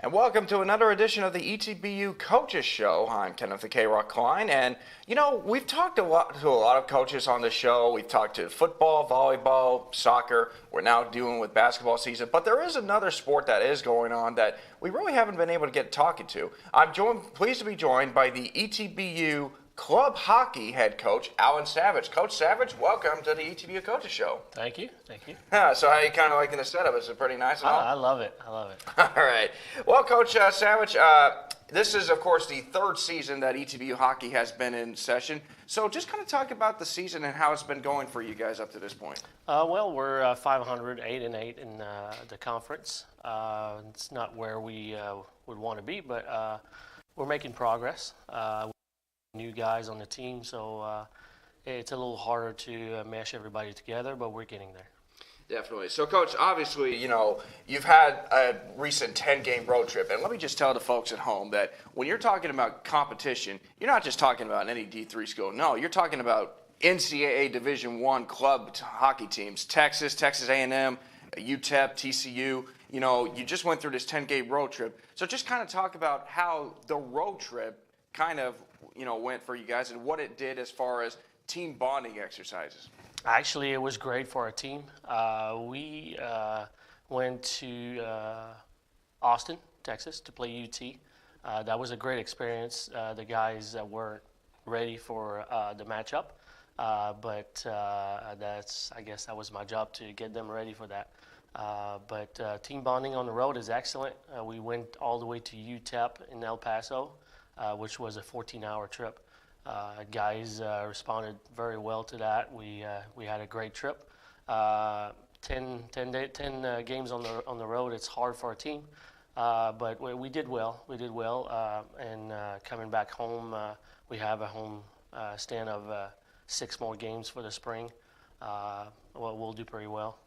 and welcome to another edition of the ETBU Coaches Show. I'm Kenneth the K-Rock Klein, and we've talked to a lot of coaches on the show. We've talked to football, volleyball, soccer. We're now dealing with basketball season, but there is another sport that is going on that we really haven't been able to get talking to. I'm pleased to be joined by the ETBU Club Hockey head coach, Alan Savage. Coach Savage, welcome to the ETBU Coaches Show. Thank you. Thank you. So how are you kind of liking the setup? Is it pretty nice? I love it. All right. Well, Coach Savage, this is, of course, the third season that ETBU Hockey has been in session. So just kind of talk about the season and how it's been going for you guys up to this point. Well, we're 500, 8-8 in the conference. It's not where we would want to be, but we're making progress. New guys on the team, so it's a little harder to mesh everybody together, but we're getting there. Definitely. So, Coach, obviously, you've had a recent 10-game road trip, and let me just tell the folks at home that when you're talking about competition, you're not just talking about any D3 school. No, you're talking about NCAA Division I club hockey teams, Texas A&M, UTEP, TCU. You just went through this 10-game road trip. So just kind of talk about how the road trip kind of went for you guys and what it did as far as team bonding exercises. Actually, it was great for our team. We went to Austin, Texas to play UT. That was a great experience. The guys weren't ready for the matchup, but I guess that was my job to get them ready for that. But team bonding on the road is excellent. We went all the way to UTEP in El Paso, which was a 14-hour trip. Guys responded very well to that. We had a great trip. 10 games on the road. It's hard for our team, but we did well. And coming back home, we have a home stand of 6 more games for the spring. We'll do pretty well.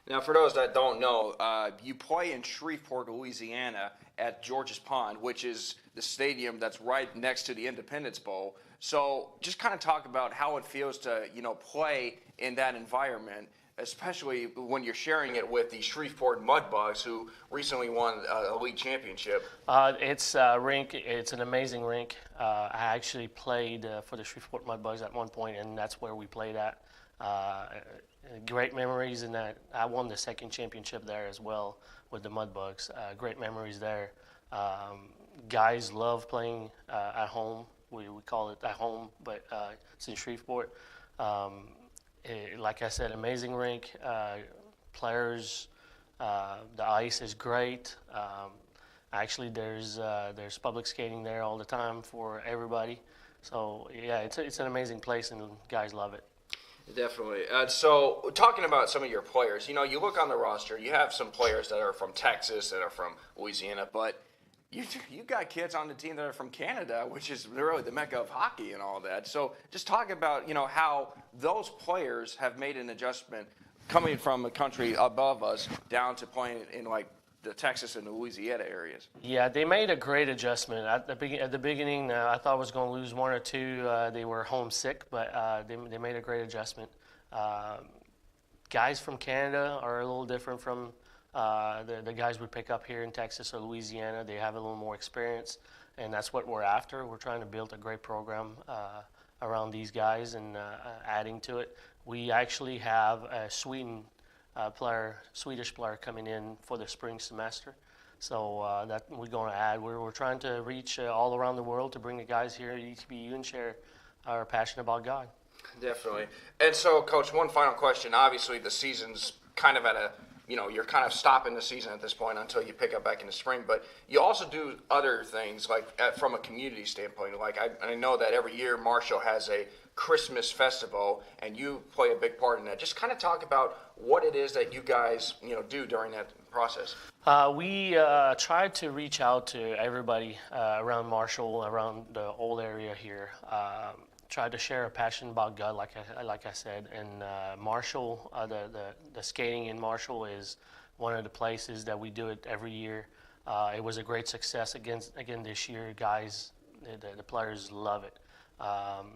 Now, for those that don't know, you play in Shreveport, Louisiana at Georges Pond, which is the stadium that's right next to the Independence Bowl. So just kind of talk about how it feels to, play in that environment, especially when you're sharing it with the Shreveport Mudbugs, who recently won a league championship. It's a rink. It's an amazing rink. I actually played for the Shreveport Mudbugs at one point, and that's where we played at. Great memories in that. I won the second championship there as well with the Mudbugs. Great memories there. Guys love playing at home. We call it at home, but it's in Shreveport. Like I said, amazing rink. Players, the ice is great. Actually, there's public skating there all the time for everybody. So yeah, it's an amazing place, and guys love it. Definitely. So talking about some of your players, you look on the roster, you have some players that are from Texas, that are from Louisiana, but you got kids on the team that are from Canada, which is really the mecca of hockey and all that. So just talk about, how those players have made an adjustment coming from a country above us down to playing in like the Texas and the Louisiana areas. Yeah, they made a great adjustment. At the beginning, I thought I was going to lose 1 or 2. They were homesick, but they made a great adjustment. Guys from Canada are a little different from the guys we pick up here in Texas or Louisiana. They have a little more experience, and that's what we're after. We're trying to build a great program around these guys and adding to it. We actually have a Swedish player coming in for the spring semester. So that we're going to add. We're trying to reach all around the world to bring the guys here at ETBU and share our passion about God. Definitely. And so, Coach, one final question. Obviously, the season's kind of at a, you're kind of stopping the season at this point until you pick up back in the spring. But you also do other things, like from a community standpoint. Like I know that every year Marshall has a Christmas festival, and you play a big part in that. Just kind of talk about what it is that you guys, do during that process. We try to reach out to everybody around Marshall, around the whole area here. Try to share a passion about God, like I said. And Marshall, the skating in Marshall is one of the places that we do it every year. It was a great success again this year. Guys, the players love it.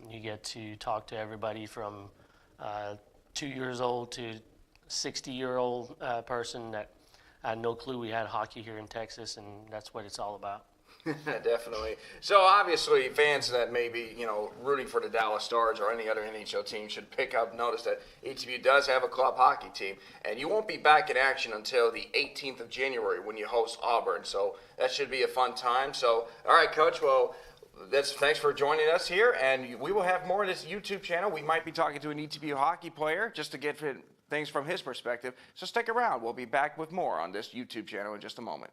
You get to talk to everybody from 2 years old to 60-year-old person that I had no clue we had hockey here in Texas, and that's what it's all about. Definitely. So obviously, fans that may be, rooting for the Dallas Stars or any other NHL team should pick up notice that ETBU does have a club hockey team, and you won't be back in action until the 18th of January when you host Auburn. So that should be a fun time. So, all right, Coach. Well, thanks for joining us here, and we will have more of this YouTube channel. We might be talking to an ETBU hockey player just to get things from his perspective. So stick around. We'll be back with more on this YouTube channel in just a moment.